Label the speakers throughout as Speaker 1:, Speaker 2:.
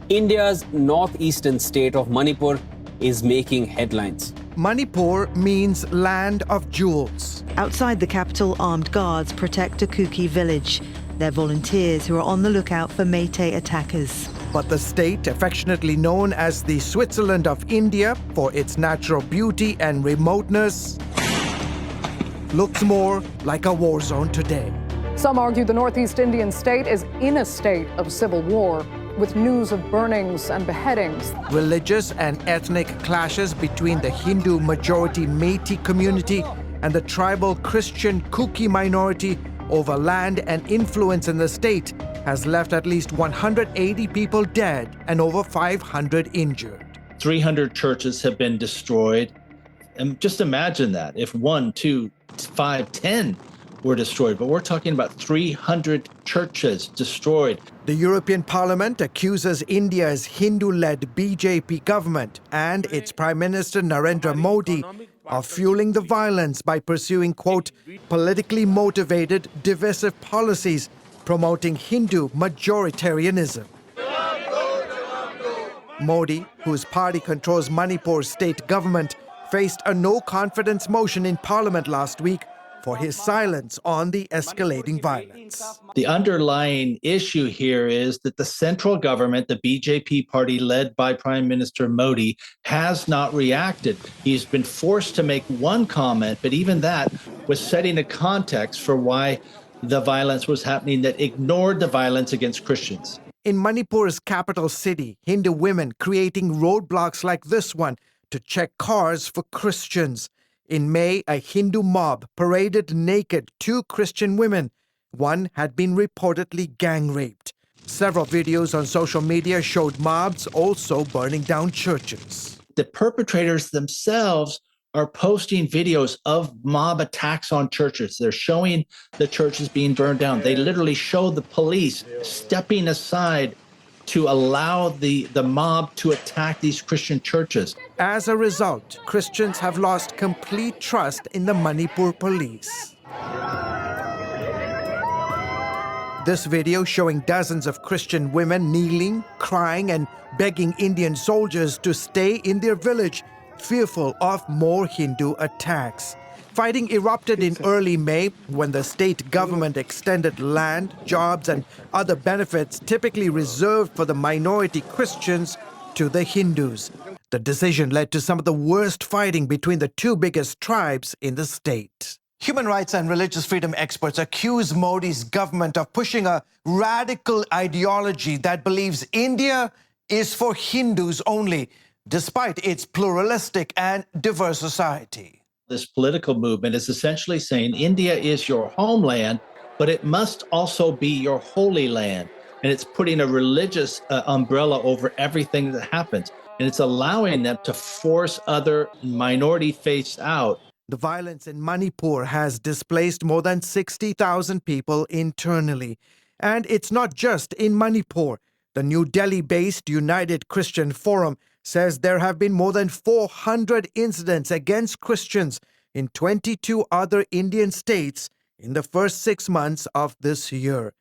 Speaker 1: India's northeastern state of Manipur is making headlines.
Speaker 2: Manipur means land of jewels.
Speaker 3: Outside the capital, armed guards protect a Kuki village. They're volunteers who are on the lookout for Meitei attackers.
Speaker 2: But the state, affectionately known as the Switzerland of India for its natural beauty and remoteness, looks more like a war zone today.
Speaker 4: Some argue the Northeast Indian state is in a state of civil war, with news of burnings and beheadings.
Speaker 2: Religious and ethnic clashes between the Hindu-majority Meitei community and the tribal Christian Kuki minority over land and influence in the state has left at least 180 people dead and over 500 injured.
Speaker 5: 300 churches have been destroyed. And just imagine that, if 1, 2, 5, 10 were destroyed. But we're talking about 300 churches destroyed.
Speaker 2: The European Parliament accuses India's Hindu-led BJP government and its Prime Minister Narendra Modi of fueling the violence by pursuing, quote, politically motivated, divisive policies promoting Hindu majoritarianism. Modi, whose party controls Manipur's state government, faced a no-confidence motion in Parliament last week for his silence on the escalating violence.
Speaker 5: The underlying issue here is that the central government, the BJP party led by Prime Minister Modi, has not reacted. He's been forced to make one comment, but even that was setting a context for why the violence was happening that ignored the violence against Christians.
Speaker 2: In Manipur's capital city, Hindu women creating roadblocks like this one to check cars for Christians. In May, a Hindu mob paraded naked 2 Christian women. One had been reportedly gang raped. Several videos on social media showed mobs also burning down churches.
Speaker 5: The perpetrators themselves are posting videos of mob attacks on churches. They're showing the churches being burned down. They literally show the police stepping aside to allow the mob to attack these Christian churches.
Speaker 2: As a result, Christians have lost complete trust in the Manipur police. This video showing dozens of Christian women kneeling, crying, and begging Indian soldiers to stay in their village, fearful of more Hindu attacks. Fighting erupted in early May when the state government extended land, jobs, and other benefits typically reserved for the minority Christians to the Hindus. The decision led to some of the worst fighting between the 2 biggest tribes in the state. Human rights and religious freedom experts accuse Modi's government of pushing a radical ideology that believes India is for Hindus only, despite its pluralistic and diverse society.
Speaker 5: This political movement is essentially saying India is your homeland, but it must also be your holy land. And it's putting a religious umbrella over everything that happens. And it's allowing them to force other minority faiths out.
Speaker 2: The violence in Manipur has displaced more than 60,000 people internally. And it's not just in Manipur. The New Delhi-based United Christian Forum says there have been more than 400 incidents against Christians in 22 other Indian states in the first 6 months of this year.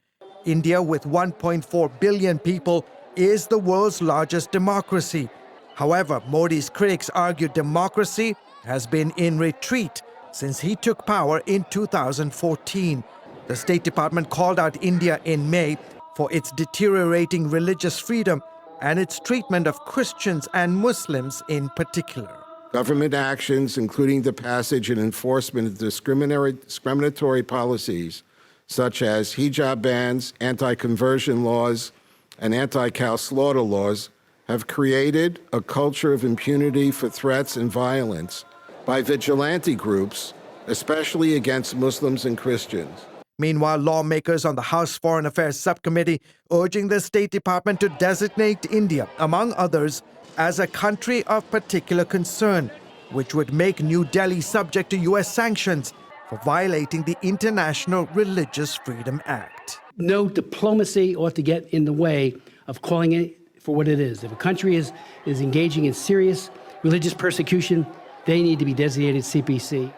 Speaker 2: India, with 1.4 billion people, is the world's largest democracy. However, Modi's critics argue democracy has been in retreat since he took power in 2014. The State Department called out India in May for its deteriorating religious freedom and its treatment of Christians and Muslims in particular.
Speaker 6: Government actions, including the passage and enforcement of discriminatory policies, such as hijab bans, anti-conversion laws, and anti-cow slaughter laws, have created a culture of impunity for threats and violence by vigilante groups, especially against Muslims and Christians.
Speaker 2: Meanwhile, lawmakers on the House Foreign Affairs Subcommittee urging the State Department to designate India, among others, as a country of particular concern, which would make New Delhi subject to U.S. sanctions for violating the International Religious Freedom Act.
Speaker 7: No diplomacy ought to get in the way of calling it for what it is. If a country is engaging in serious religious persecution, they need to be designated CPC.